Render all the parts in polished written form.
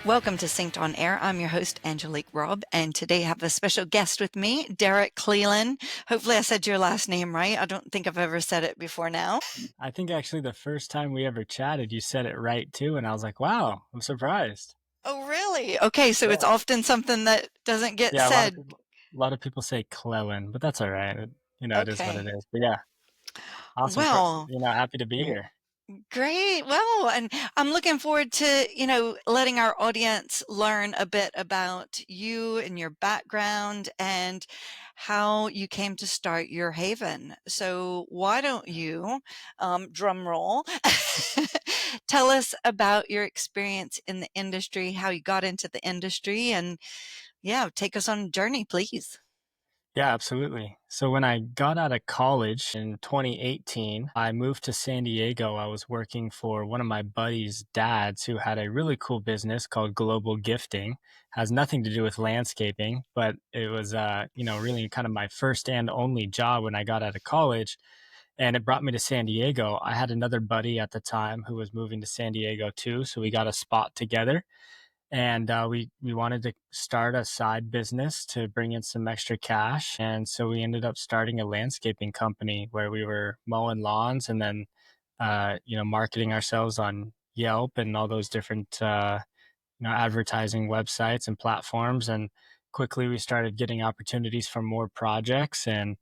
Welcome to Synced on Air. I'm your host, Angelique Robb, and today I have a special guest with me, Derek Clelan. Hopefully I said your last name right. I don't think I've ever said it before now. I think actually the first time we ever chatted, you said it right too, and I was like, "Wow, I'm surprised." Oh, really? Okay, so it's Yeah, often something that doesn't get yeah. said. A lot of people say Clelan, but that's all right. It is what it Okay. is. But yeah, awesome. Well, Happy to be here. great. Well, and I'm looking forward to, letting our audience learn a bit about you and your background and how you came to start your Haven. So why don't you, drum roll, tell us about your experience in the industry, how you got into the industry, and yeah, take us on a journey, please. Yeah, absolutely. So when I got out of college in 2018, I moved to San Diego. I was working for one of my buddies' dads who had a really cool business called Global Gifting. Has nothing to do with landscaping, but it was really kind of my first and only job when I got out of college, and it brought me to San Diego. I had another buddy at the time who was moving to San Diego too, so we got a spot together, and we wanted to start a side business to bring in some extra cash, and so we ended up starting a landscaping company where we were mowing lawns and then marketing ourselves on Yelp and all those different advertising websites and platforms. And quickly we started getting opportunities for more projects, and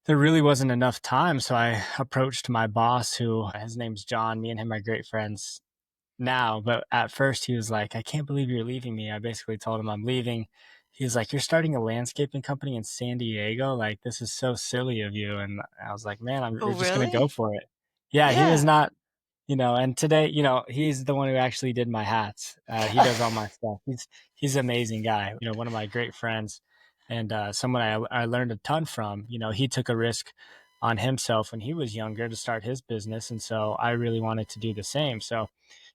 there really wasn't enough time, so I approached my boss, who his name's John. Me and him are great friends now, but at first he was like, "I can't believe you're leaving me." I basically told him I'm leaving. He was like, "You're starting a landscaping company in San Diego? Like, this is so silly of you." And I was like, "Man, Oh, we're just gonna go really? for it." Yeah, he was Yeah. not, and today, he's the one who actually did my hats. He does all my stuff. He's an amazing guy. One of my great friends, and someone I learned a ton from. He took a risk on himself when he was younger to start his business, and so I really wanted to do the same. So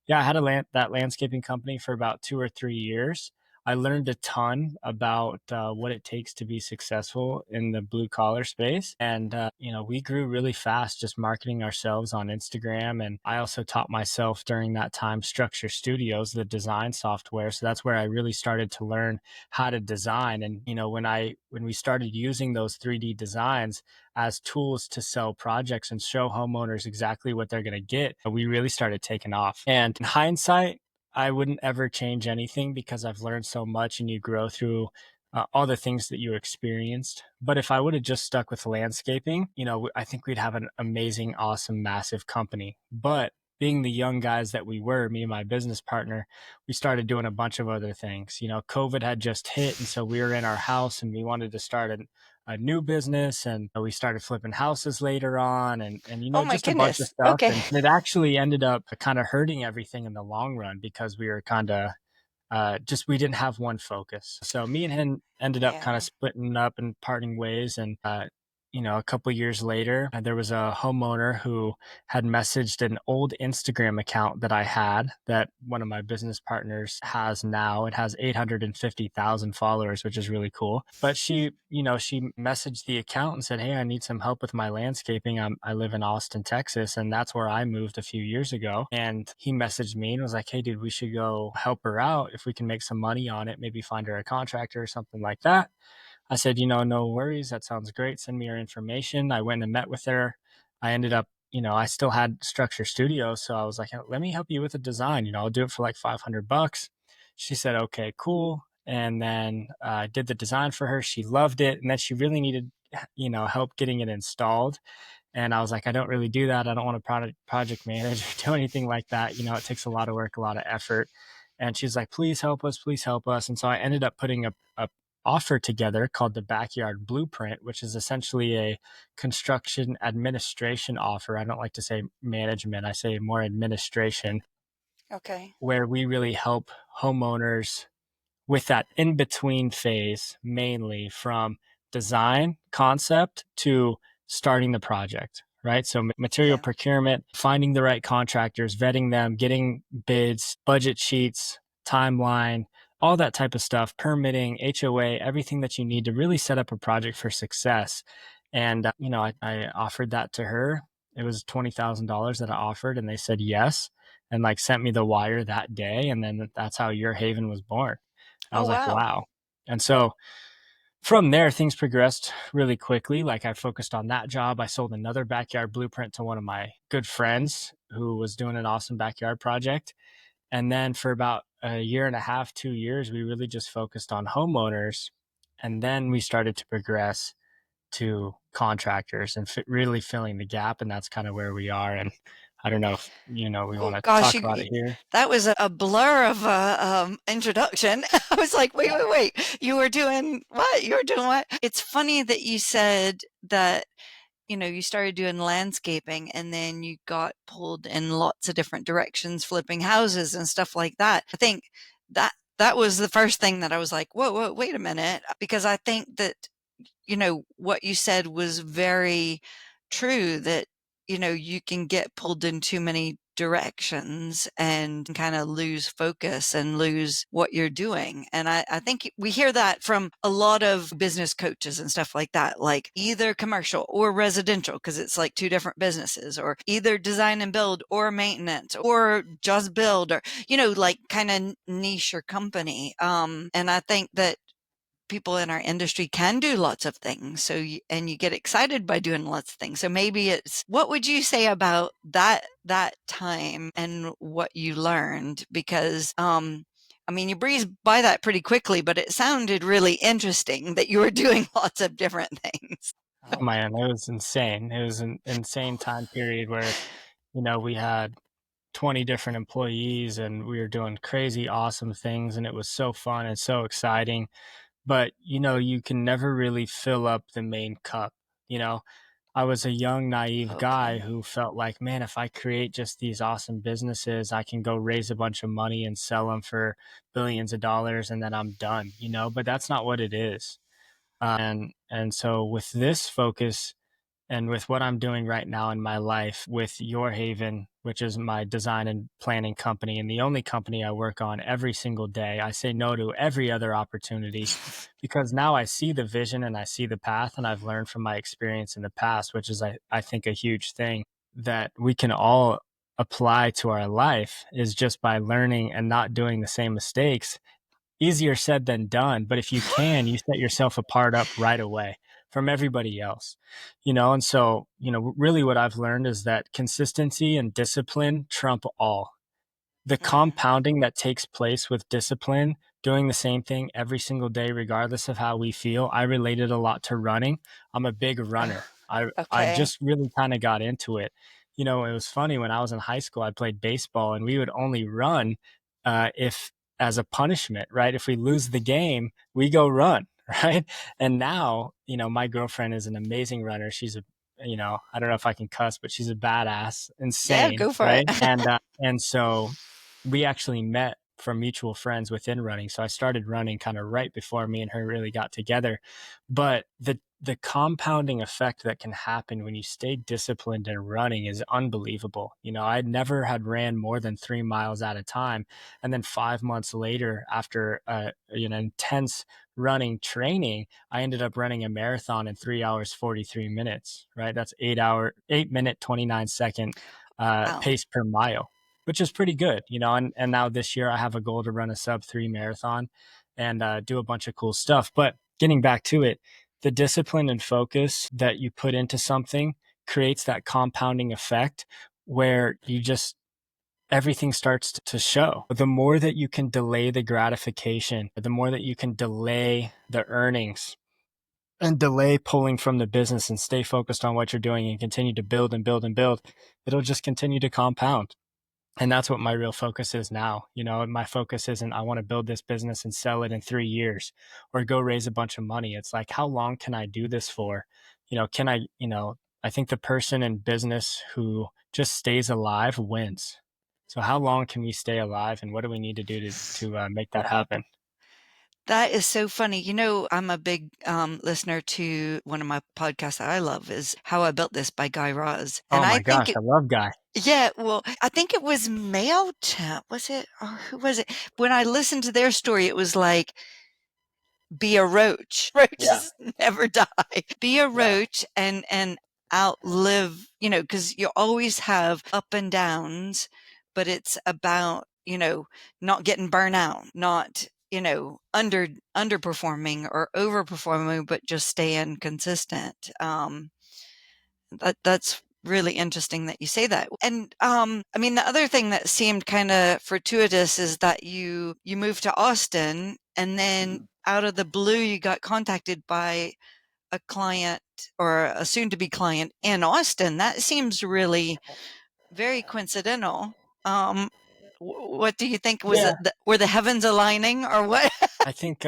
yeah, I had that landscaping company for about 2 or 3 years. I learned a ton about what it takes to be successful in the blue collar space. And, we grew really fast just marketing ourselves on Instagram. And I also taught myself during that time Structure Studios, the design software. So that's where I really started to learn how to design. And, when we started using those 3D designs as tools to sell projects and show homeowners exactly what they're going to get, we really started taking off. And in hindsight, I wouldn't ever change anything because I've learned so much, and you grow through all the things that you experienced. But if I would have just stuck with landscaping, I think we'd have an amazing, awesome, massive company. But being the young guys that we were, me and my business partner, we started doing a bunch of other things. COVID had just hit, and so we were in our house and we wanted to start a new business, and we started flipping houses later on, and Oh my just a bunch of goodness. stuff, Okay. and it actually ended up kind of hurting everything in the long run because we were kind of just we didn't have one focus. So me and him ended up kind of Yeah. splitting up and parting ways. And a couple years later, there was a homeowner who had messaged an old Instagram account that I had, that one of my business partners has now. It has 850,000 followers, which is really cool. But she messaged the account and said, "Hey, I need some help with my landscaping. I live in Austin, Texas, and that's where I moved a few years ago." And he messaged me and was like, "Hey, dude, we should go help her out if we can make some money on it. Maybe find her a contractor or something like that." I said, "No worries. That sounds great. Send me your information." I went and met with her. I ended up, I still had Structure Studio. So I was like, "Let me help you with the design. I'll do it for like 500 bucks." She said, "Okay, cool." And then I did the design for her. She loved it. And then she really needed, help getting it installed. And I was like, "I don't really do that. I don't want to project manage or do anything like that. It takes a lot of work, a lot of effort." And she's like, "Please help us, please help us." And so I ended up putting a offer together called the Backyard Blueprint, which is essentially a construction administration offer. I don't like to say management, I say more administration, Okay. where we really help homeowners with that in between phase, mainly from design concept to starting the project, right? So material Yeah. procurement, finding the right contractors, vetting them, getting bids, budget sheets, timeline, all that type of stuff, permitting, HOA, everything that you need to really set up a project for success. And, I offered that to her. It was $20,000 that I offered, and they said yes. and like sent me the wire that day. And then that's how Your Haven was born. I Oh, was like, wow. wow. And so from there, things progressed really quickly. Like I focused on that job. I sold another backyard blueprint to one of my good friends who was doing an awesome backyard project. And then for about a year and a half, 2 years, we really just focused on homeowners. And then we started to progress to contractors and really filling the gap. And that's kind of where we are. And I don't know if, we want Oh to gosh, talk about it here. that was a blur of a introduction. I was like, wait, wait, wait. You were doing what? You were doing what? It's funny that you said that, you started doing landscaping and then you got pulled in lots of different directions, flipping houses and stuff like that. I think that was the first thing that I was like, whoa, whoa, wait a minute, because I think that what you said was very true, that, you can get pulled in too many directions and kind of lose focus and lose what you're doing. And I think we hear that from a lot of business coaches and stuff like that, like either commercial or residential, because it's like two different businesses, or either design and build or maintenance or just build, or, like kind of niche or company. And I think that people in our industry can do lots of things. And you get excited by doing lots of things. So maybe what would you say about that time and what you learned? Because, I mean, you breezed by that pretty quickly, but it sounded really interesting that you were doing lots of different things. Oh man, it was insane. It was an insane time period where, we had 20 different employees and we were doing crazy awesome things, and it was so fun and so exciting. But you can never really fill up the main cup. you know I was a young naive guy Okay. who felt like, man, if I create just these awesome businesses, I can go raise a bunch of money and sell them for billions of dollars and then I'm done. But that's not what it is. And so with this focus, and with what I'm doing right now in my life with Your Haven, which is my design and planning company, and the only company I work on every single day, I say no to every other opportunity because now I see the vision and I see the path, and I've learned from my experience in the past, which is, I think, a huge thing that we can all apply to our life is just by learning and not doing the same mistakes. Easier said than done, but if you can, you set yourself apart up right away from everybody else. And so, really what I've learned is that consistency and discipline trump all. The Mm, compounding that takes place with discipline, doing the same thing every single day, regardless of how we feel. I related a lot to running. I'm a big runner. I okay. just really kind of got into it. It was funny when I was in high school, I played baseball and we would only run if as a punishment, right? If we lose the game, we go run, right? And now, my girlfriend is an amazing runner. She's I don't know if I can cuss, but she's a badass, Yeah, insane, go for it. right? And so we actually met from mutual friends within running. So I started running kind of right before me and her really got together. But the compounding effect that can happen when you stay disciplined in running is unbelievable. I never had ran more than 3 miles at a time. And then 5 months later, after intense running training, I ended up running a marathon in 3 hours 43 minutes. Right, that's 8 minute 29 second Wow. pace per mile, which is pretty good. And now this year I have a goal to run a sub 3 marathon and do a bunch of cool stuff. But getting back to it, the discipline and focus that you put into something creates that compounding effect where you just everything starts to show. The more that you can delay the gratification, the more that you can delay the earnings and delay pulling from the business and stay focused on what you're doing and continue to build and build and build, it'll just continue to compound. And that's what my real focus is now. My focus isn't I want to build this business and sell it in 3 years or go raise a bunch of money. It's like, how long can I do this for? Can I think the person in business who just stays alive wins. So how long can we stay alive, and what do we need to do to make that happen? That is so funny. I'm a big listener to one of my podcasts that I love is How I Built This by Guy Raz. And Oh I my think gosh, I love Guy. yeah, well, I think it was MailChimp, was it? Or who was it? When I listened to their story, it was like, be a roach. Yeah, Roaches never die. Be a yeah, roach and outlive, because you always have up and downs, but it's about, not getting burnt out, not, underperforming or overperforming, but just staying consistent. That's really interesting that you say that. And I mean, the other thing that seemed kind of fortuitous is that you moved to Austin, and then out of the blue you got contacted by a client or a soon to be client in Austin. That seems really very coincidental. Um, what do you think? Was Yeah, it were the heavens aligning or what? I think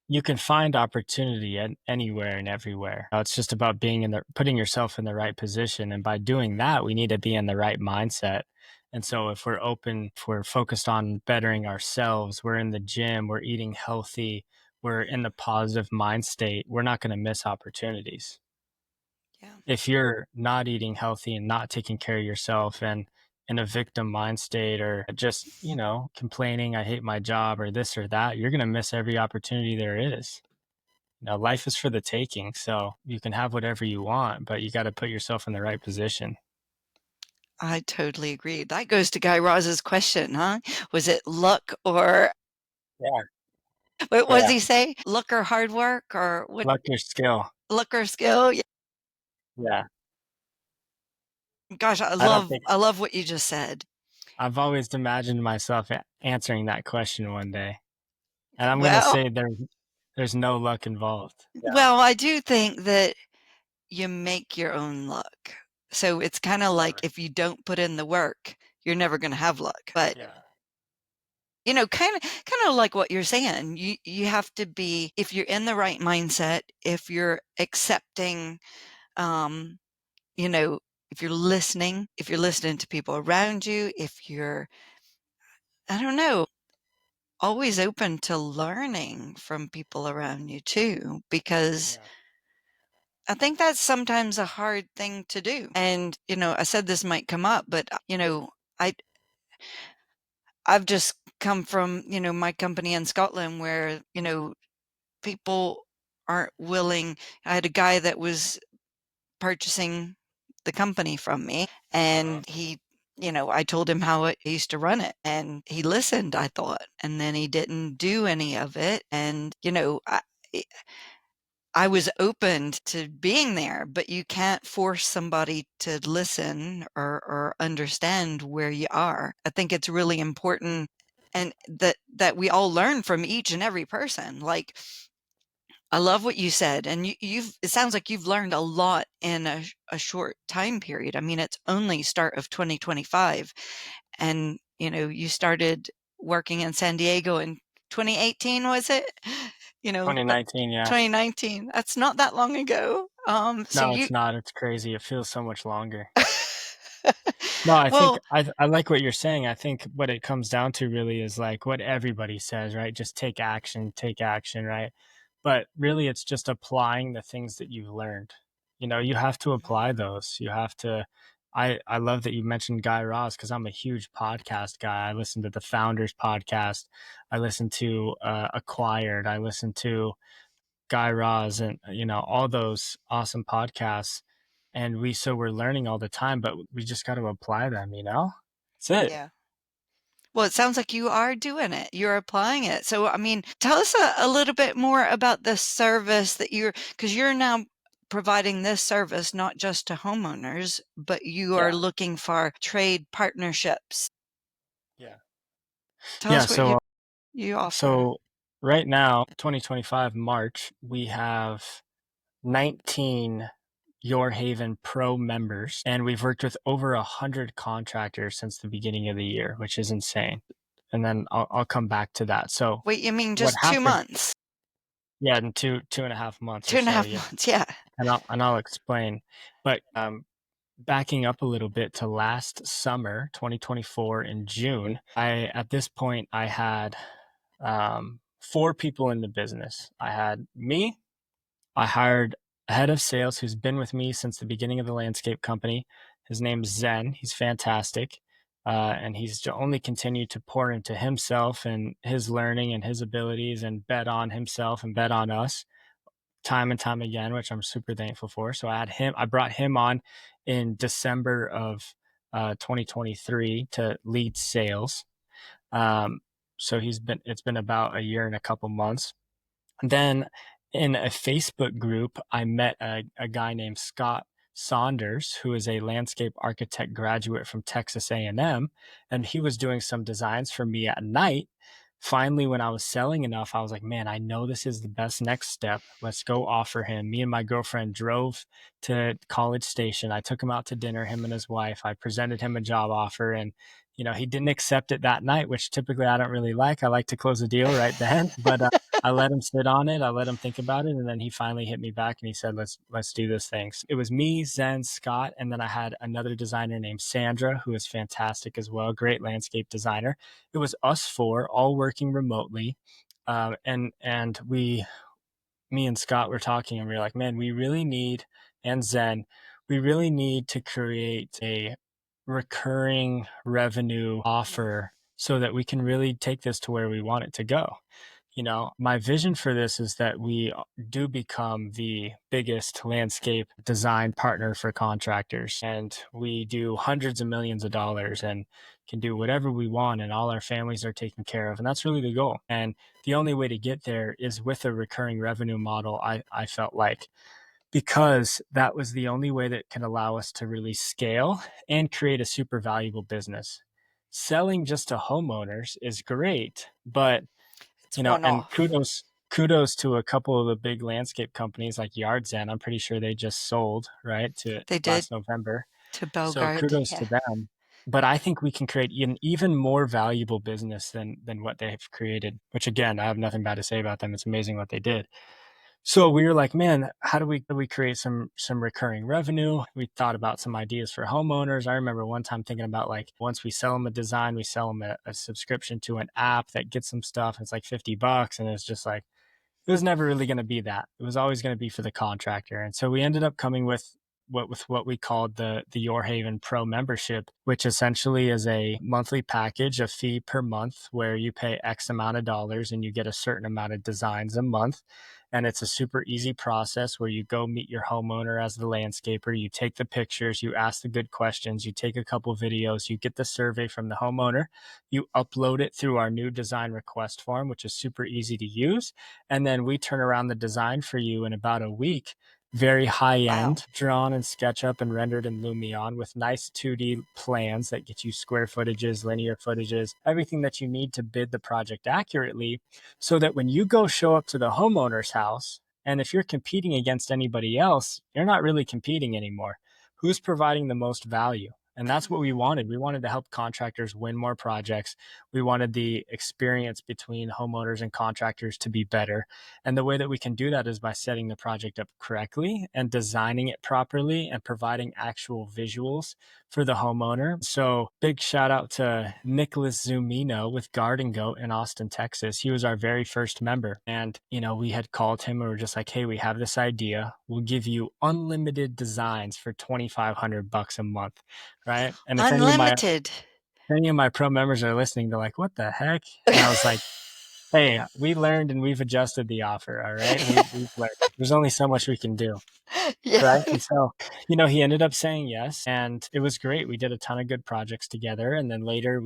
you can find opportunity anywhere and everywhere. It's just about being in the putting yourself in the right position, and by doing that, we need to be in the right mindset. And so, if we're open, if we're focused on bettering ourselves, we're in the gym, we're eating healthy, we're in the positive mind state, we're not going to miss opportunities. Yeah, If you're not eating healthy and not taking care of yourself and in a victim mind state or just, complaining, I hate my job or this or that, you're going to miss every opportunity there is. Life is for the taking. So you can have whatever you want, but you got to put yourself in the right position. I totally agree. That goes to Guy Raz's question, huh? Was it luck or Yeah. what does Yeah. he say? Luck or hard work or what? Luck or skill. Luck or skill? Yeah. Yeah. Gosh, I don't think I love what you just said. I've always imagined myself answering that question one day. And I'm going to Well, say there's no luck involved. Yeah. well, I do think that you make your own luck. So it's kind of like Correct. if you don't put in the work, you're never going to have luck. But Yeah. kind of like what you're saying. You have to be, if you're in the right mindset, if you're accepting, um, you know, if you're listening to people around you, if you're, I don't know, always open to learning from people around you too, because Yeah. I think that's sometimes a hard thing to do. And, I said this might come up, but, I I've just come from, my company in Scotland where, people aren't willing. I had a guy that was purchasing the company from me, Uh-huh. and I told him how I used to run it, and he listened, I thought, and then he didn't do any of it. And, I was open to being there, but you can't force somebody to listen or understand where you are. I think it's really important, and that we all learn from each and every person. Like, I love what you said, and it sounds like you've learned a lot in a short time period. I mean, it's only start of 2025, and, you started working in San Diego in 2018, was it? That 2019, yeah. 2019. That's not that long ago. So No, you it's not. It's crazy. It feels so much longer. No, I think Well, I like what you're saying. I think what it comes down to really is like what everybody says, right? Just take action, right? But really it's just applying the things that you've learned. You have to Mhm. apply those. You have to I love that you mentioned Guy Raz because I'm a huge podcast guy. I listen to the Founders podcast. I listen to Acquired. I listen to Guy Raz and all those awesome podcasts, and we're learning all the time, but we just got to apply them. That's it. Yeah. Well, it sounds like you are doing it. You're applying it. So, I mean, tell us a little bit more about the service that because you're now providing this service not just to homeowners, but you are Yeah. looking for trade partnerships. Yeah. Tell Yeah. us what So, you offer. so right now, 2025 March, we have 19 Your Haven Pro members, and we've worked with over 100 contractors since the beginning of the year, which is insane. And then I'll come back to that. So, Wait, you mean what just two happened? months? Yeah, in 2.5 months or Two and a so. half Yeah. months. Yeah. And I'll explain. But backing up a little bit to last summer, 2024 in June, at this point I had four people in the business. I had me. I hired a head of sales who's been with me since the beginning of the landscape company. His name's Zen. He's fantastic. And he's only continued to pour into himself and his learning and his abilities and bet on himself and bet on us time and time again, which I'm super thankful for. So I brought him on in December of 2023 to lead sales. Um, so it's been about a year and a couple months. Then in a Facebook group, I met a guy named Scott Saunders, who is a landscape architect graduate from Texas A&M, and he was doing some designs for me at night. Finally, when I was selling enough, I was like, man, I know this is the best next step. Let's go offer him. Me and my girlfriend drove to College Station. I took him out to dinner, him and his wife. I presented him a job offer, and he didn't accept it that night, which typically I don't really like. I like to close a deal right then, but I let him sit on it. I let him think about it, and then he finally hit me back and he said, "Let's do this thing." So it was me, Zen, Scott, and then I had another designer named Sandra, who is fantastic as well, great landscape designer. It was us four, all working remotely, and me and Scott were talking, and we were like, "Man, we really need," and Zen, we really need to create a recurring revenue offer so that we can really take this to where we want it to go. My vision for this is that we do become the biggest landscape design partner for contractors, and we do hundreds of millions of dollars and can do whatever we want, and all our families are taken care of. And that's really the goal. And the only way to get there is with a recurring revenue model, I felt like, because that was the only way that can allow us to really scale and create a super valuable business. Selling just to homeowners is great, but It's and one-off. kudos to a couple of the big landscape companies like Yardzen. I'm pretty sure they just sold, right, to They did last November. to So Belgard, kudos yeah. to them. But I think we can create an even more valuable business than what they've created, which again, I have nothing bad to say about them. It's amazing what they did. So we were like, man, how do we create some recurring revenue? We thought about some ideas for homeowners. I remember one time thinking about, like, once we sell them a design, we sell them a subscription to an app that gets them stuff. It's like $50, and it's just like, it was never really going to be that. It was always going to be for the contractor. And so we ended up coming with what we called the Your Haven Pro membership, which essentially is a monthly package, a fee per month, where you pay X amount of dollars and you get a certain amount of designs a month. And it's a super easy process where you go meet your homeowner as the landscaper. You take the pictures, you ask the good questions, you take a couple videos, you get the survey from the homeowner, you upload it through our new design request form, which is super easy to use. And then we turn around the design for you in about a week, very high Wow. end, drawn in SketchUp and rendered in Lumion with nice 2D plans that get you square footages, linear footages, everything that you need to bid the project accurately, so that when you go show up to the homeowner's house, and if you're competing against anybody else, you're not really competing anymore. Who's providing the most value? And that's what we wanted. We wanted to help contractors win more projects. We wanted the experience between homeowners and contractors to be better. And the way that we can do that is by setting the project up correctly and designing it properly and providing actual visuals for the homeowner. So big shout out to Nicholas Zumino with Garden Goat in Austin, Texas. He was our very first member. And, we had called him and we were just like, hey, we have this idea. We'll give you unlimited designs for $2,500 a month. Right. And if Unlimited. any of my pro members are listening, they're like, what the heck? And I was like, hey, we learned and we've adjusted the offer. All right. We've learned. There's only so much we can do. Yeah. Right. And so, he ended up saying yes. And it was great. We did a ton of good projects together. And then later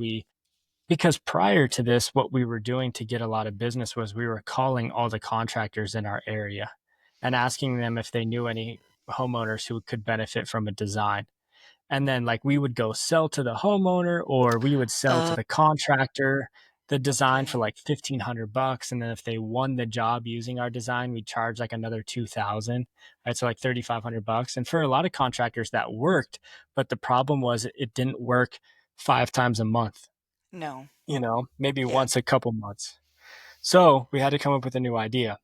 because prior to this, what we were doing to get a lot of business was we were calling all the contractors in our area and asking them if they knew any homeowners who could benefit from a design. And then, like, we would go sell to the homeowner, or we would sell to Oh, the contractor the design for okay. like $1,500. And then if they won the job using our design, we'd charge like another 2,000, right? So like $3,500. And for a lot of contractors that worked, but the problem was it didn't work 5 times a month, No. maybe Yeah. once a couple months. So we had to come up with a new idea.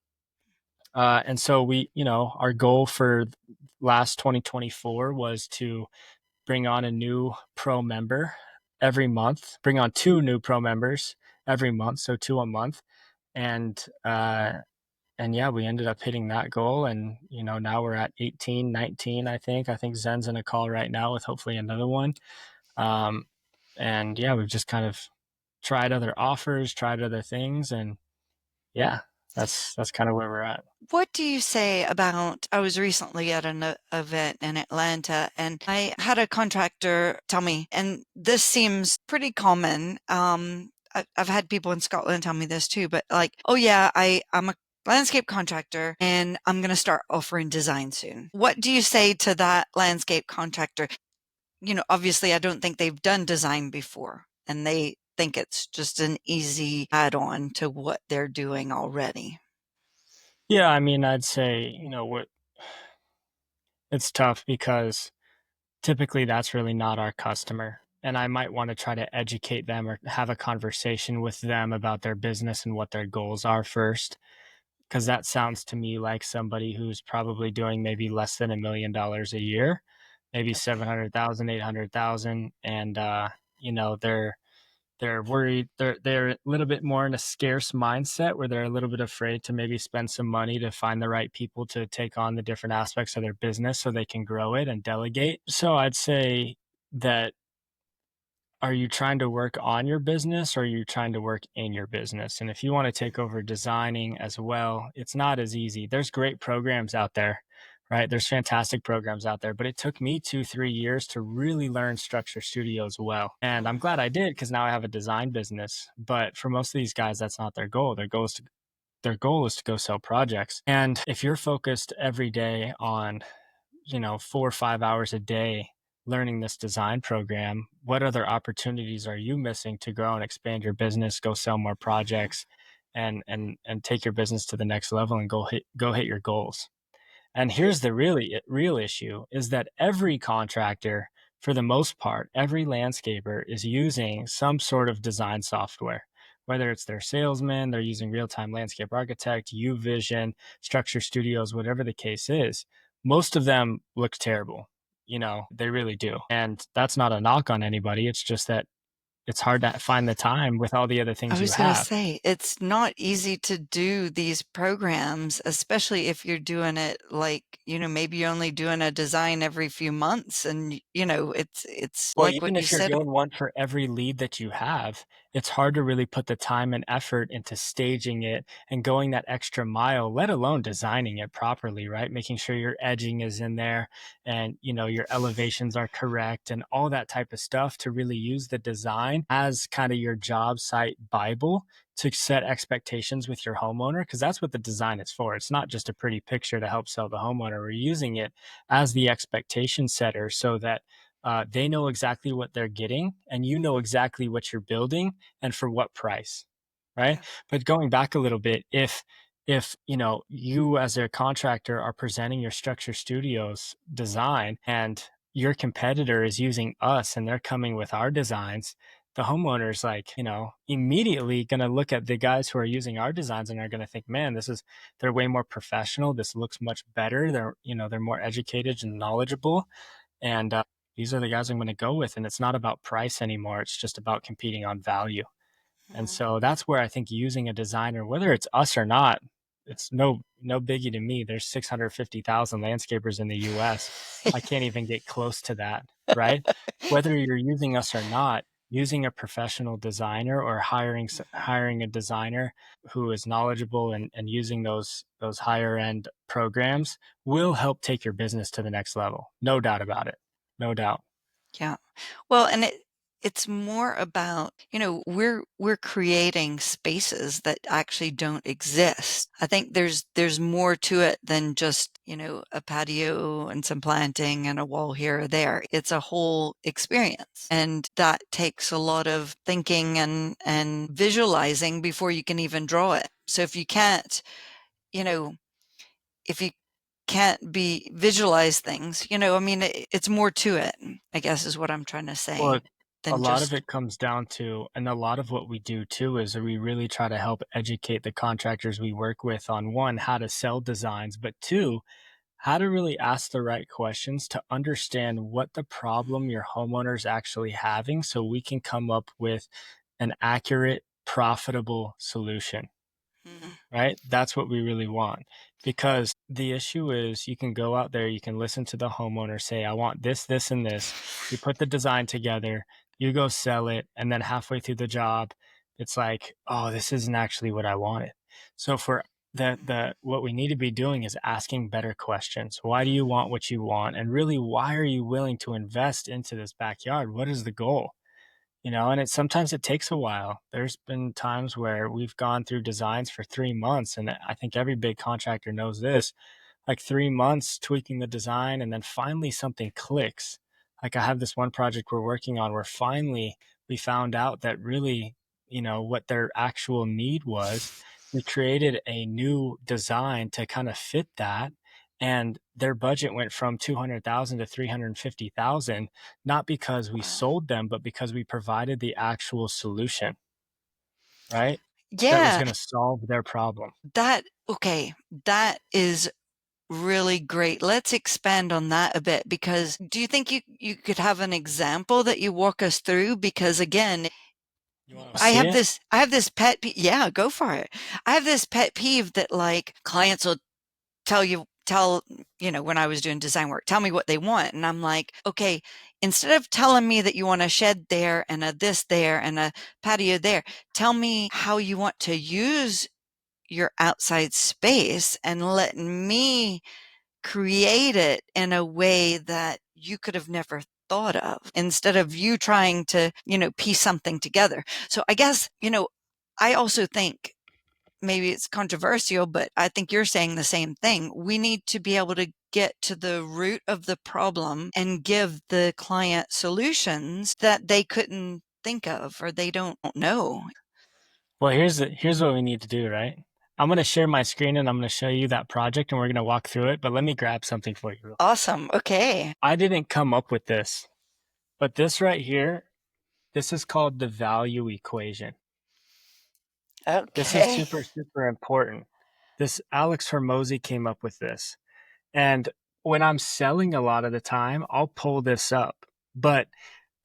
And so our goal for last 2024 was to bring on a new pro member every month, bring on two new pro members every month, so two a month. And yeah, we ended up hitting that goal, and now we're at 18, 19, I think. I think Zen's in a call right now with hopefully another one. Um and yeah, we've just kind of tried other offers, tried other things, and yeah. That's kind of where we're at. What do you say about I was recently at an event in Atlanta and I had a contractor tell me, and this seems pretty common. I've had people in Scotland tell me this too, but like, oh yeah, I'm a landscape contractor and I'm going to start offering design soon. What do you say to that landscape contractor? Obviously, I don't think they've done design before and they think it's just an easy add-on to what they're doing already. Yeah, I mean, I'd say, what it's tough because typically that's really not our customer. And I might want to try to educate them or have a conversation with them about their business and what their goals are first. Because that sounds to me like somebody who's probably doing maybe less than $1 million a year, maybe Okay. 700,000, 800,000, and they're worried. They're a little bit more in a scarce mindset where they're a little bit afraid to maybe spend some money to find the right people to take on the different aspects of their business so they can grow it and delegate. So I'd say that, are you trying to work on your business or are you trying to work in your business? And if you want to take over designing as well, it's not as easy. There's great programs out there, right? There's fantastic programs out there, but it took me 2, 3 years to really learn Structure Studios well. And I'm glad I did because now I have a design business. But for most of these guys, that's not their goal. Their goal is to go sell projects. And if you're focused every day on 4 or 5 hours a day learning this design program, what other opportunities are you missing to grow and expand your business, go sell more Mhm. projects, and take your business to the next level and go hit your goals? And here's the really real issue is that every contractor, for the most part, every landscaper is using some sort of design software. Whether it's their salesman, they're using real-time landscape architect, UVision, Structure Studios, whatever the case is. Most of them look terrible. They really do. And that's not a knock on anybody. It's just that it's hard to find the time with all the other I things you was gonna have. say, it's not easy to do these programs, especially if you're doing it like, maybe you're only doing a design every few months and, it's Well, like what even you if you're said. doing one for every lead that you have, it's hard to really put the time and effort into staging it and going that extra mile, let alone designing it properly, right? Making sure your edging is in there and, your elevations are correct and all that type of stuff to really use the design as kind of your job site Bible to set expectations with your homeowner, because that's what the design is for. It's not just a pretty picture to help sell the homeowner. We're using it as the expectation setter so that they know exactly what they're getting, and you know exactly what you're building and for what price, right? Yeah. But going back a little bit, if you as a contractor are presenting your Structure Studios design and your competitor is using us and they're coming with our designs, the homeowner's like, immediately going to look at the guys who are using our designs and are going to think, man, they're way more professional. This looks much better. They're more educated and knowledgeable. And these are the guys I'm going to go with. And it's not about price anymore. It's just about competing on value. And Mhm. so that's where I think using a designer, whether it's us or not, it's no biggie to me. There's 650,000 landscapers in the US. I can't even get close to that, right? Whether you're using us or not, using a professional designer or hiring a designer who is knowledgeable and using those higher end programs will help take your business to the next level. No doubt about it. No doubt. Yeah. Well, and it's more about, we're creating spaces that actually don't exist. I think there's more to it than just, a patio and some planting and a wall here or there. It's a whole experience. And that takes a lot of thinking and visualizing before you can even draw it. So you know, if you can't be visualize things, I mean, it's more to it, I guess is what I'm trying to Well, say a than lot of just it comes down to, and a lot of what we do too, is we really try to help educate the contractors we work with on one, how to sell designs, but two, how to really ask the right questions to understand what the problem your homeowner's actually having so we can come up with an accurate, profitable solution, mm, right? That's what we really want. Because the issue is you can go out there, you can listen to the homeowner say, I want this, this, and this. You put the design together, you go sell it, and then halfway through the job, it's like, oh, this isn't actually what I wanted. So for the what we need to be doing is asking better questions. Why do you want what you want? And really, why are you willing to invest into this backyard? What is the goal? And sometimes it takes a while. There's been times where we've gone through designs for 3 months, and I think every big contractor knows this, like 3 months tweaking the design, and then finally something clicks. Like I have this one project we're working on where finally we found out that really, what their actual need was. We created a new design to kind of fit that. And their budget went from 200,000 to 350,000, not because we Wow. sold them, but because we provided the actual solution, right? That was Yeah, going to solve their problem. okay, that is really great. Let's expand on that a bit because do you think you could have an example that you walk us through? Because again, You want to see it? I have this pet peeve. Yeah, go for it. I have this pet peeve that like clients will tell when I was doing design work, tell me what they want, and I'm like, okay, instead of telling me that you want a shed there and a this there and a patio there, tell me how you want to use your outside space and let me create it in a way that you could have never thought of instead of you trying to, piece something together. So I guess, I also think maybe it's controversial, but I think you're saying the same thing. We need to be able to get to the root of the problem and give the client solutions that they couldn't think of or they don't know. Well, here's what we need to do, right? I'm gonna share my screen and I'm gonna show you that project and we're gonna walk through it. But let me grab something for you real quick. Awesome. Okay. I didn't come up with this, but this right here, this is called the value equation. This is Okay. super, super important. This Alex Hormozy came up with this. And when I'm selling a lot of the time, I'll pull this up. But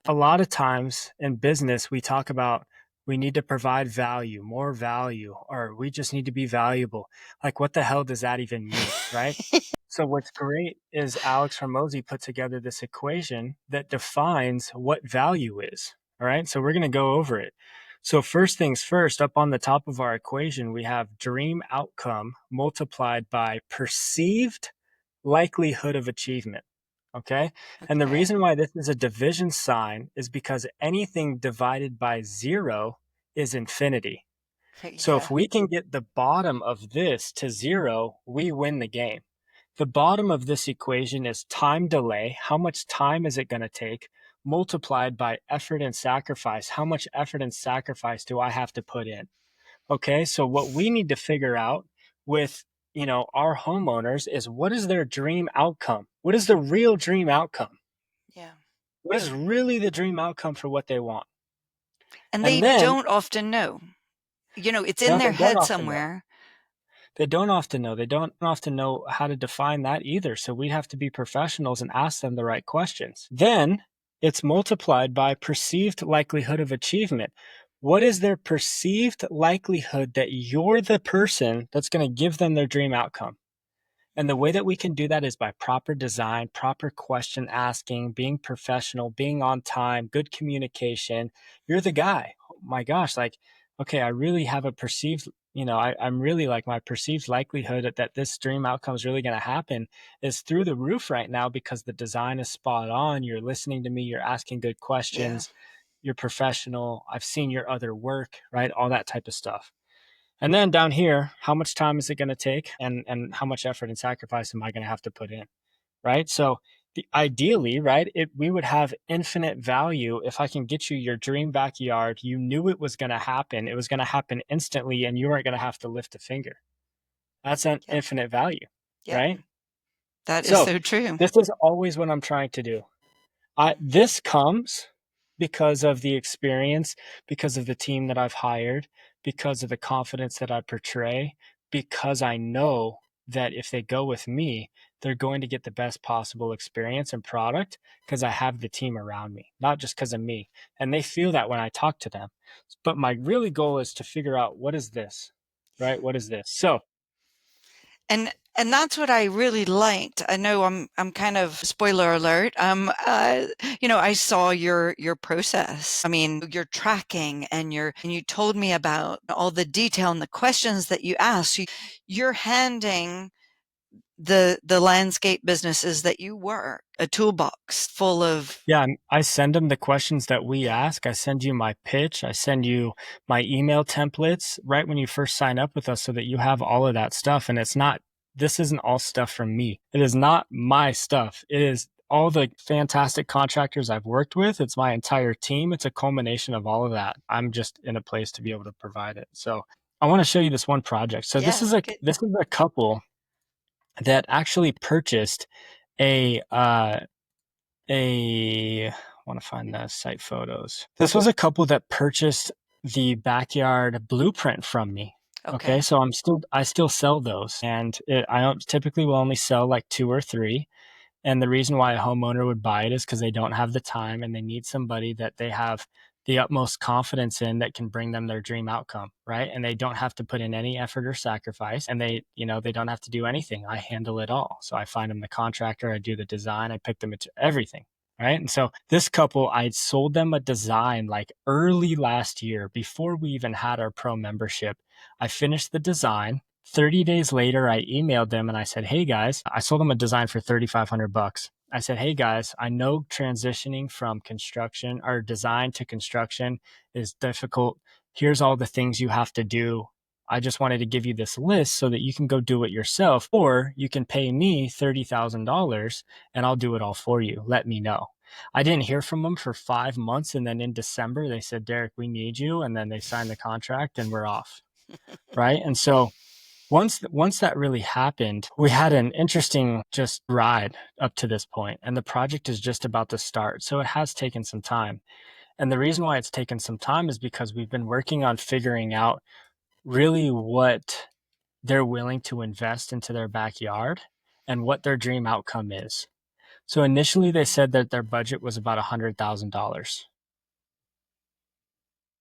a lot of times in business, we talk about we need to provide value, more value, or we just need to be valuable. Like, what the hell does that even mean, right? So, what's great is Alex Hormozy put together this equation that defines what value is. All right. So, we're going to go over it. So, first things first, up on the top of our equation, we have dream outcome multiplied by perceived likelihood of achievement. Okay. And the Okay. reason why this is a division sign is because anything divided by zero is infinity. Okay. So if Yeah. we can get the bottom of this to zero, we win the game. The bottom of this equation is time delay. How much time is it going to take? Multiplied by effort and sacrifice. How much effort and sacrifice do I have to put in? Okay, so what we need to figure out with our homeowners is what is their dream outcome? What is the real dream outcome? Yeah. What is really the dream outcome for what they want? And they And then, don't often know. It's in no, their they don't head often know. somewhere. They don't often know. They don't often know how to define that either. So we have to be professionals and ask them the right questions. Then it's multiplied by perceived likelihood of achievement. What is their perceived likelihood that you're the person that's going to give them their dream outcome? And the way that we can do that is by proper design, proper question asking, being professional, being on time, good communication. You're the guy. Oh my gosh, like, okay, I really have a perceived, I'm really like my perceived likelihood that this dream outcome is really going to happen is through the roof right now because the design is spot on. You're listening to me, you're asking good Yeah. questions, you're professional. I've seen your other work, right? All that type of stuff. And then down here, how much time is it going to take and how much effort and sacrifice am I going to have to put in, right? So ideally, right, we would have infinite value if I can get you your dream backyard. You knew it was going to happen. It was going to happen instantly and you weren't going to have to lift a finger. That's an Yep. infinite value, Yep. right? That is So so true. this is always what I'm trying to do. This comes because of the experience, because of the team that I've hired, because of the confidence that I portray, because I know that if they go with me, they're going to get the best possible experience and product because I have the team around me, not just because of me. And they feel that when I talk to them. But my really goal is to figure out what is this, Yeah. right? What is this? So And And that's what I really liked. I know I'm kind of spoiler alert. I saw your process. I mean, your tracking and you told me about all the detail and the questions that you asked. You're handing the landscape businesses that you work a toolbox full of. Yeah, I send them the questions that we Yeah. ask. I send you my pitch. I send you my email templates right when you first sign up with us so that you have all of that stuff. And this isn't all stuff from me. It is not my stuff. It is all the fantastic contractors I've worked with. It's my entire team. It's a culmination of all of that. I'm just in a place to be able to provide it. So I want to show you this one project. So Yeah. Good. this is a couple that actually purchased a I want to find the site photos. This was a couple that purchased the backyard blueprint from me. Okay, Okay. so I still sell those, and I don't typically will only sell like two or three. And the reason why a homeowner would buy it is because they don't have the time and they need somebody that they have the utmost confidence in that can bring them their dream outcome, right? And they don't have to put in any effort or sacrifice, and they don't have to do anything. I handle it all. So I find them the contractor, I do the design, I pick them into everything, right? And so this couple, I sold them a design like early last year before we even had our pro membership. I finished the design. 30 days later, I emailed them and I said, "Hey guys, I sold them a design for $3,500. I said, "Hey guys, I know transitioning from construction or design to construction is difficult. Here's all the things you have to do. I just wanted to give you this list so that you can go do it yourself, or you can pay me $30,000 and I'll do it all for you. Let me know." I didn't hear from them for 5 months. And then in December, they said, "Derek, we need you." And then they signed the contract and we're off. Right. And so once that really happened, we had an interesting just ride up to this point, and the project is just about to start. So it has taken some time. And the reason why it's taken some time is because we've been working on figuring out really what they're willing to invest into their backyard and what their dream outcome is. So initially they said that their budget was about $100,000.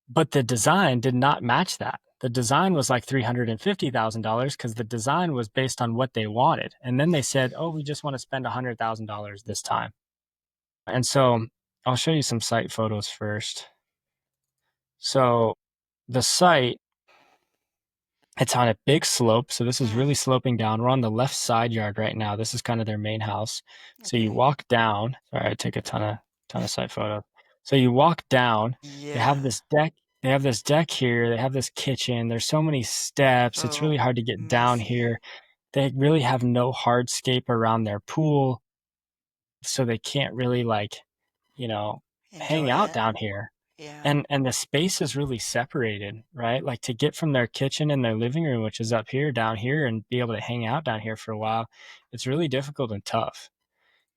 But the design did not match that. The design was like $350,000 because the design was based on what they wanted. And then they said, "Oh, we just want to spend $100,000 this time." And so I'll show you some site photos first. So the site, it's on a big slope. So this is Mm, really sloping down. We're on the left side yard right now. This is kind of their main house. So you okay. walk down. Sorry, I take a ton of site photos. So you walk down. They have Yeah. this deck. They have this deck here. They have this kitchen. There's so many steps. It's Oh, really hard to get down messy. here. They really have no hardscape around their pool, so they can't really you know, hang Enjoy out it. down here. Yeah. And the space is really separated, right? Like to get from their kitchen and their living room, which is up here, down here, and be able to hang out down here for a while, it's really difficult and tough.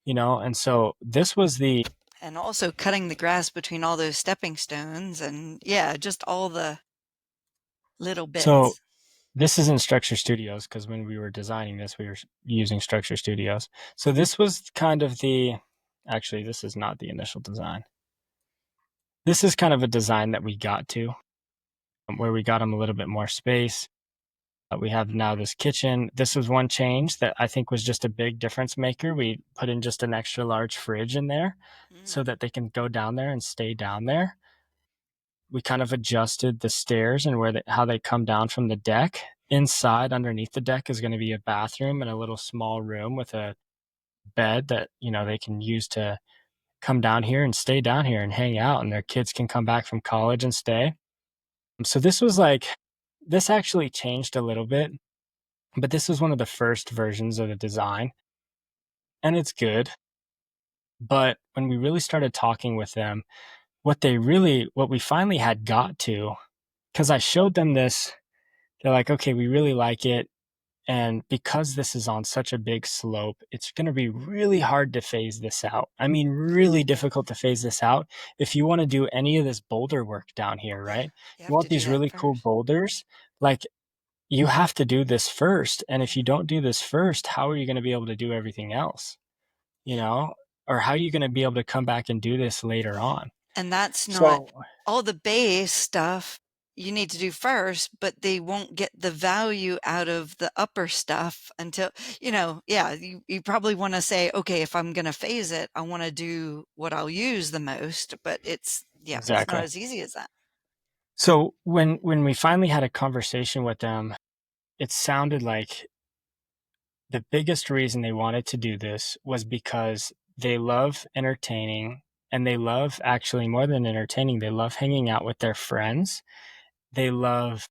And so this was the And also cutting the grass between all those stepping stones and yeah, just all the little so bits. this is in Structure Studios because when we were designing this, we were using Structure Studios. So this was kind of actually, this is not the initial design. This is kind of a design that we got to where we got them a little bit more space. We have now this kitchen. This was one change that I think was just a big difference maker. We put in just an extra large fridge in there so Mm, that they can go down there and stay down there. We kind of adjusted the stairs and how they come down from the deck. Inside, underneath the deck, is going to be a bathroom and a little small room with a bed that they can use to come down here and stay down here and hang out, and their kids can come back from college and stay. So this actually changed a little bit, but this was one of the first versions of the design, and it's good. But when we really started talking with them, what we finally had got to, because I showed them this, they're like, "Okay, we really like it." And because this is on such a big slope, it's going to be really hard to phase this out. I mean, really yeah. difficult to phase this out. If you want to do any of this boulder work down here, Yeah. right? You You have to want do these that really cool first. boulders, like you have to do this first. And if you Yeah. don't do this first, how are you going to be able to do everything else? You know, or how are you going to be able to come back and do this later on? And that's not So all the base stuff. you need to do first, but they won't get the value out of the upper stuff until, yeah, you probably want to say, okay, if I'm going to phase it, I want to do what I'll use the most, but yeah, it's not Exactly. as easy as that. So when we finally had a conversation with them, it sounded like the biggest reason they wanted to do this was because they love entertaining, and they love, actually more than entertaining, they love hanging out with their friends. They love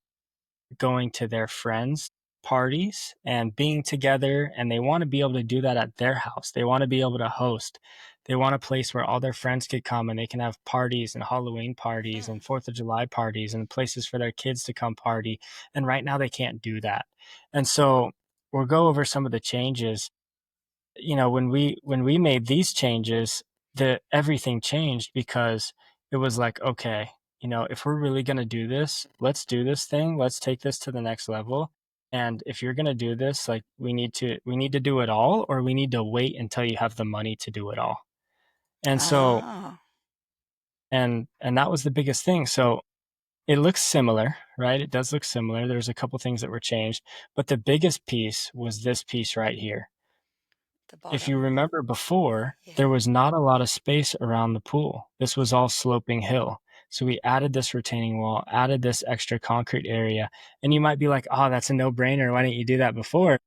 going to their friends' parties and being together, and they want to be able to do that at their house. They want to be able to host. They want a place where all their friends could come and they can have parties and Halloween parties Hmm. and 4th of July parties and places for their kids to come party. And right now they can't do that. And so we'll go over some of the changes. When we made these changes, the everything changed, because it was like, okay, if we're really going to do this, let's do this thing, let's take this to the next level. And if you're going to do this, like, we need to do it all, or we need to wait until you have the money to do it all. And so Oh, and that was the biggest thing. So it looks similar, right? It does look similar. There's a couple things that were changed, but the biggest piece was this piece right here. the If you bottom. remember before, Yeah. there was not a lot of space around the pool. This was all sloping hill. So we added this retaining wall, added this extra concrete area. And you might be like, oh, that's a no brainer. Why didn't you do that before?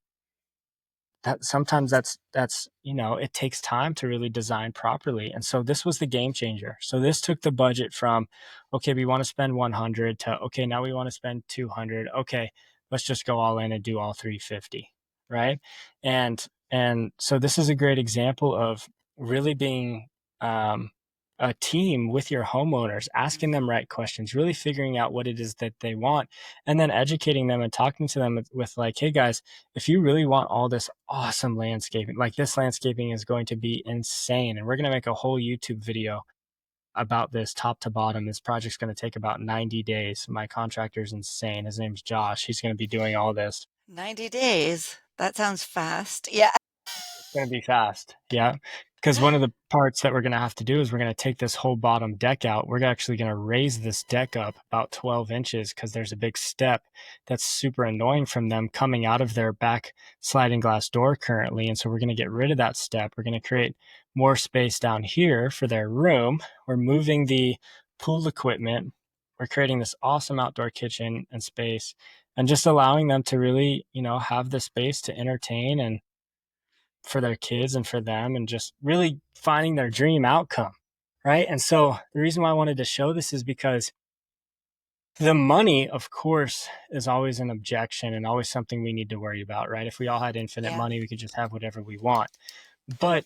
That sometimes that's it takes time to really design properly. And so this was the game changer. So this took the budget from, okay, we want to spend 100, to, okay, now we want to spend 200. Okay, let's just go all in and do all 350, right? And so this is a great example of really being um, a team with your homeowners, asking them right questions, really figuring out what it is that they want, and then educating them and talking to them with like, hey guys, if you really want all this awesome landscaping, like, this landscaping is going to be insane. And we're going to make a whole YouTube video about this top to bottom. This project's going to take about 90 days. My contractor's insane. His name's Josh. He's going to be doing all this. 90 days. That sounds fast. Yeah. It's going to be fast. Yeah. Because one of the parts that we're going to have to do is we're going to take this whole bottom deck out. We're actually going to raise this deck up about 12 inches, because there's a big step that's super annoying from them coming out of their back sliding glass door currently. And so we're going to get rid of that step. We're going to create more space down here for their room. We're moving the pool equipment. We're creating this awesome outdoor kitchen and space, and just allowing them to really, have the space to entertain, and for their kids and for them, and just really finding their dream outcome. Right. And so the reason why I wanted to show this is because the money, of course, is always an objection and always something we need to worry about. Right. If we all had infinite Yeah. money, we could just have whatever we want. But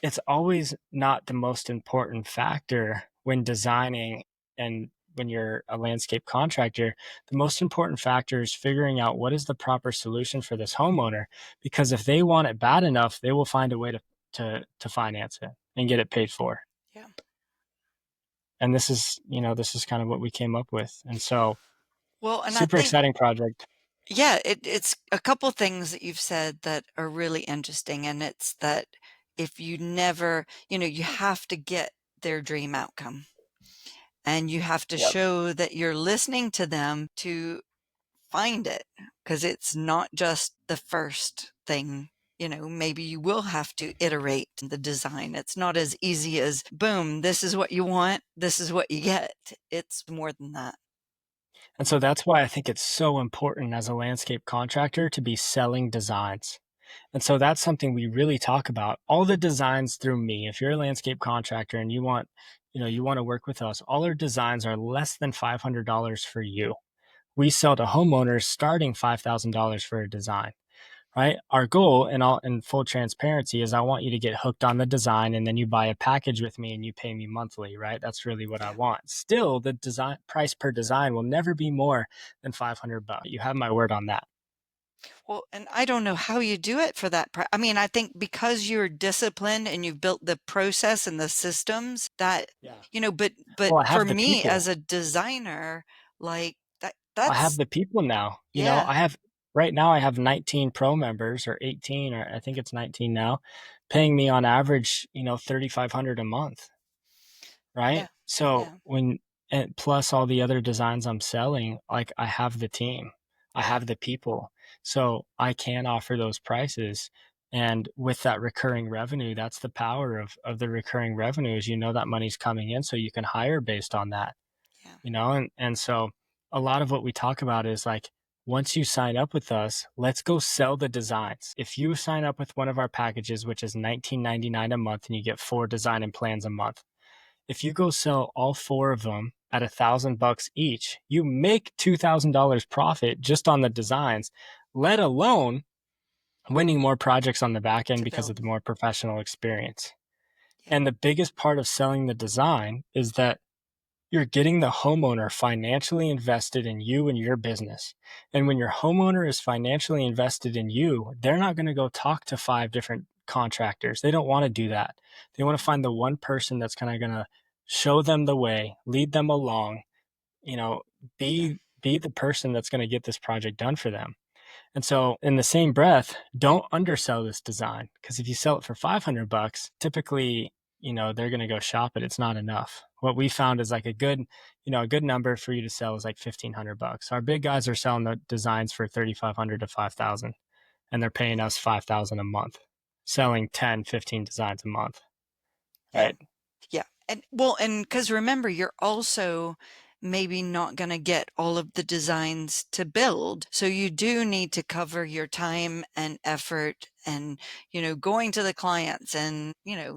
it's always not the most important factor when designing, and when you're a landscape contractor. The most important factor is figuring out what is the proper solution for this homeowner, because if they want it bad enough, they will find a way to finance it and get it paid for. Yeah. And this is kind of what we came up with. And so, Well, and I super think, exciting project. yeah, it's a couple things that you've said that are really interesting. And it's that if you never, you have to get their dream outcome, and you have to Yep. show that you're listening to them to find it, because it's not just the first thing. Maybe you will have to iterate the design. It's not as easy as boom, this is what you want, this is what you get. It's more than that. And so that's why I think it's so important as a landscape contractor to be selling designs. And so that's something we really talk about. All the designs through me, if you're a landscape contractor and you want to work with us, all our designs are less than $500 for you. We sell to homeowners starting $5,000 for a design, right? Our goal, in full transparency, is I want you to get hooked on the design, and then you buy a package with me and you pay me monthly, right? That's really what I Yeah. want. Still, the design price per design will never be more than $500. You have my word on that. Well, and I don't know how you do it for that. I mean, I think because you're disciplined and you've built the process and the systems that, Yeah. but Well, I for have the me people. as a designer, like I have that's, the people now. yeah, Right now I have 19 pro members, or 18, or I think it's 19 now, paying me on average, 3,500 a month, yeah, right? So yeah. and plus all the other designs I'm selling, like I have the team, I Yeah. have the people, so I can offer those prices. And with that recurring revenue, that's the power of the recurring revenue is you know that money's coming in, so you can hire based on that, Yeah. you know. And so a lot of what we talk about is like once you sign up with us, let's go sell the designs. If you sign up with one of our packages, which is 19.99 a month, and you get 4 design and plans a month, if you go sell all 4 of them at $1,000 each, you make $2,000 profit just on the designs, let alone winning more projects on the back end To because of build. the more professional experience. Yeah. And the biggest part of selling the design is that you're getting the homeowner financially invested in you and your business. And when your homeowner is financially invested in you, they're not going to go talk to 5 different contractors. They don't want to do that. They want to Mhm. find the one person that's kind of going to show them the way, lead them along, you know, Yeah. be the person that's going to get this project done for them. And so, in the same breath, don't undersell this design because if you sell it for $500, typically, you know, they're going to go shop it. It's not enough. What we found is like a good, you know, a good number for you to sell is like $1,500. Our big guys are selling the designs for 3,500 to 5,000, and they're paying Yeah. us 5,000 a month, selling 10, 15 designs a month. Yeah. Right? Yeah. And well, and because remember, you're also maybe not going to get all of the designs to build. So you do need to cover your time and effort and, going to the clients and,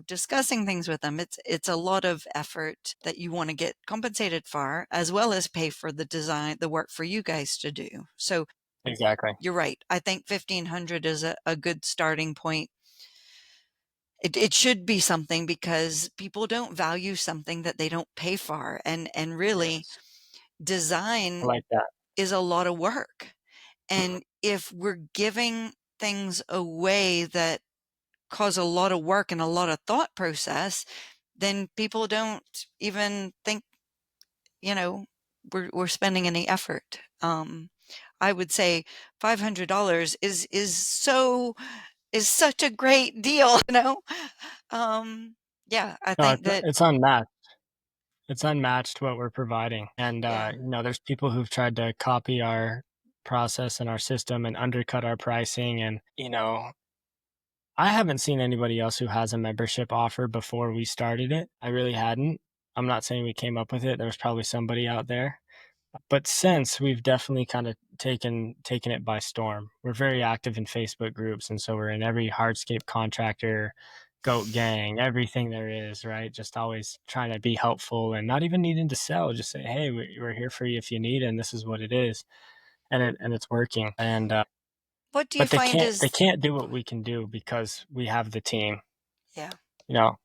discussing things with them. It's a lot of effort that you want to get compensated for, as well as pay for the design, the work for you guys to do. So Exactly. you're right. I think 1,500 is a good starting point. It should be something because people don't value something that they don't pay for. And really, Yes. I design like that. is a lot of work. And if we're giving things away that cause a lot of work and a lot of thought process, then people don't even think, you know, we're spending any effort. I would say $500 is such a great deal. Um, yeah, I No, think that, it's unmatched. It's unmatched what we're providing. And, yeah, you know, there's people who've tried to copy our process and our system and undercut our pricing. And, you know, I haven't seen anybody else who has a membership offer before we started it. I really hadn't. I'm not saying we came up with it. There was probably somebody out there. But since we've definitely kind of taken it by storm. We're very active in Facebook groups, and so we're in every hardscape contractor, goat gang, everything there is, right? Just always trying to be helpful and not even needing to sell. Just say, hey, we're here for you if you need, and this is what it is, and it's working. And what do you but find they is, can't do what we can do because we have the team, yeah, you know.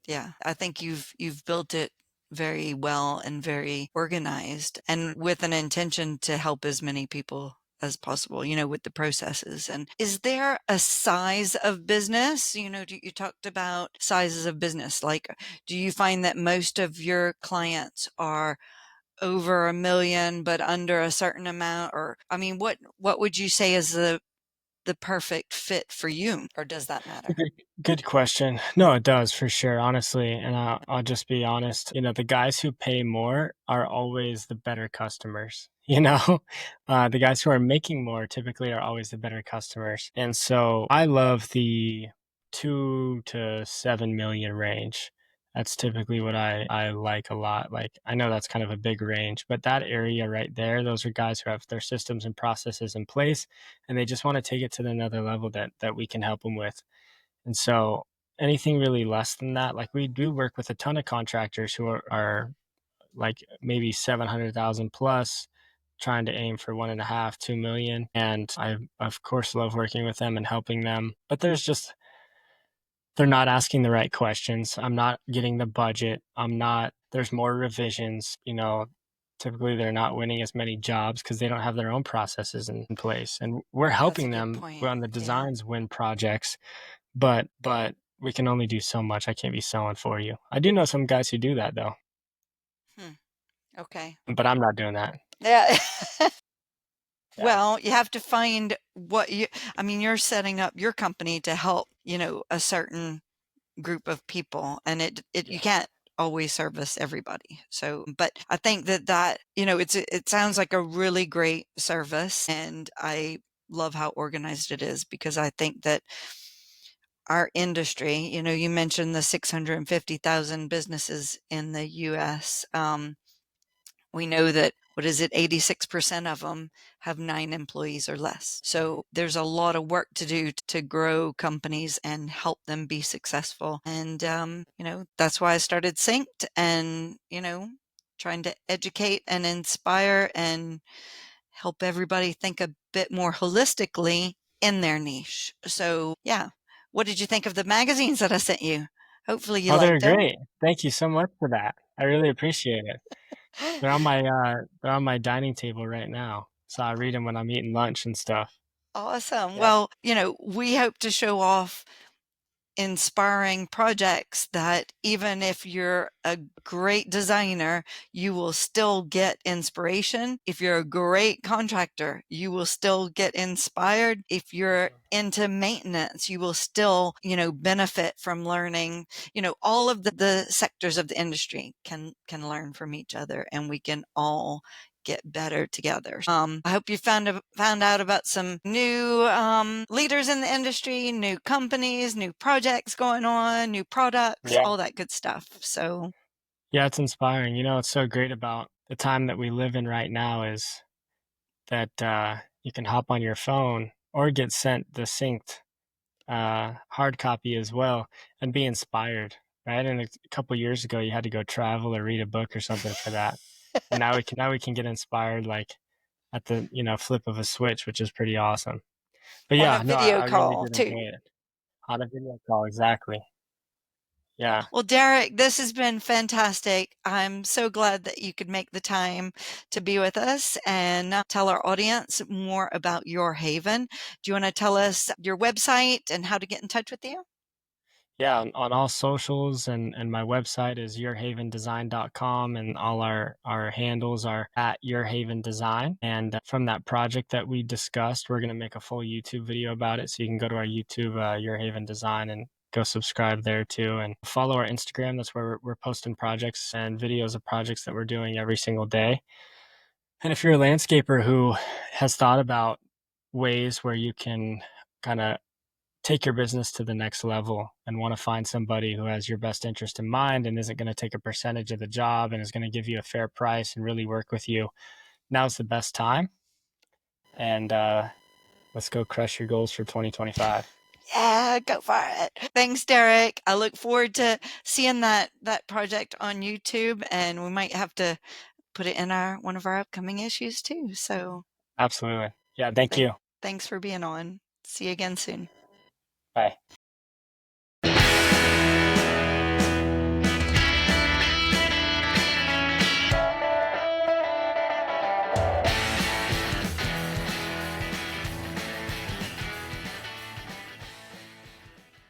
yeah, I think you've built it very well and very organized and with an intention to help as many people as possible, with the processes. And is there a size of business? You talked about sizes of business. Like, do you find that most of your clients are over 1 million, but under a certain amount? Or, I mean, what would you say is the perfect fit for you, or does that matter? Good question. No, it does for sure, honestly. And I'll just be honest. You know, the guys who pay more are always the better customers. You know, the guys who are making more typically are always the better customers. And so I love the 2 to 7 million range. That's typically what I like a lot. Like, I know that's kind of a big range, but that area right there, those are guys who have their systems and processes in place, and they just want to take it to another level that we can help them with. And so anything really less than that, like we do work with a ton of contractors who are like maybe 700,000 plus, trying to aim for 1.5, 2 million. And I, of course, love working with them and helping them. But they're not asking the right questions. I'm not getting the budget. There's more revisions, you know. Typically, they're not winning as many jobs because they don't have their own processes in place. And we're That's a helping good them point. on the Yeah. designs win projects, but we can only do so much. I can't be selling for you. I do know some guys who do that though, Hmm. Okay. but I'm not doing that. Yeah. Yeah. Well, you have to find I mean, you're setting up your company to help, a certain group of people, and you Yes. can't always service everybody. So, but I think that, it sounds like a really great service, and I love how organized it is, because I think that our industry, you mentioned the 650,000 businesses in the US. We know that, what is it, 86% of them have 9 employees or less. So there's a lot of work to do to grow companies and help them be successful. And, that's why I started Synced, and, trying to educate and inspire and help everybody think a bit more holistically in their niche. So, yeah. What did you think of the magazines that I sent you? Hopefully you Oh, they're liked them. great. Thank you so much for that. I really appreciate it. They're on my dining table right now, so I read them when I'm eating lunch and stuff. Awesome. Yeah. Well, we hope to show off inspiring projects that, even if you're a great designer, you will still get inspiration. If you're a great contractor, you will still get inspired. If you're into maintenance, you will still, benefit from learning. All of the sectors of the industry can learn from each other, and we can all get better together. I hope you found out about some new leaders in the industry, new companies, new projects going on, new products, Yeah. all that good stuff. So, Yeah, it's inspiring. You know, what's so great about the time that we live in right now is that you can hop on your phone or get sent the synced hard copy as well and be inspired, right? And a couple years ago, you had to go travel or read a book or something for that. And now we can get inspired like at the flip of a switch, which is pretty awesome. But on a yeah, no, video I really call did too. enjoy it. On a video call, exactly. Yeah. Well, Derek, this has been fantastic. I'm so glad that you could make the time to be with us and tell our audience more about Your Haven. Do you want to tell us your website and how to get in touch with you? Yeah, on all socials, and my website is yourhavendesign.com, and all our handles are at yourhavendesign. And from that project that we discussed, we're going to make a full YouTube video about it. So you can go to our YouTube, Your Haven Design, and go subscribe there too. And follow our Instagram. That's where we're posting projects and videos of projects that we're doing every single day. And if you're a landscaper who has thought about ways where you can kind of take your business to the next level and want to find somebody who has your best interest in mind and isn't going to take a percentage of the job and is going to give you a fair price and really work with you, now's the best time. And let's go crush your goals for 2025. Yeah, go for it. Thanks, Derek. I look forward to seeing that project on YouTube, and we might have to put it in our one of our upcoming issues too. So, Absolutely. Yeah. Thank th- you. thanks for being on. See you again soon. Bye.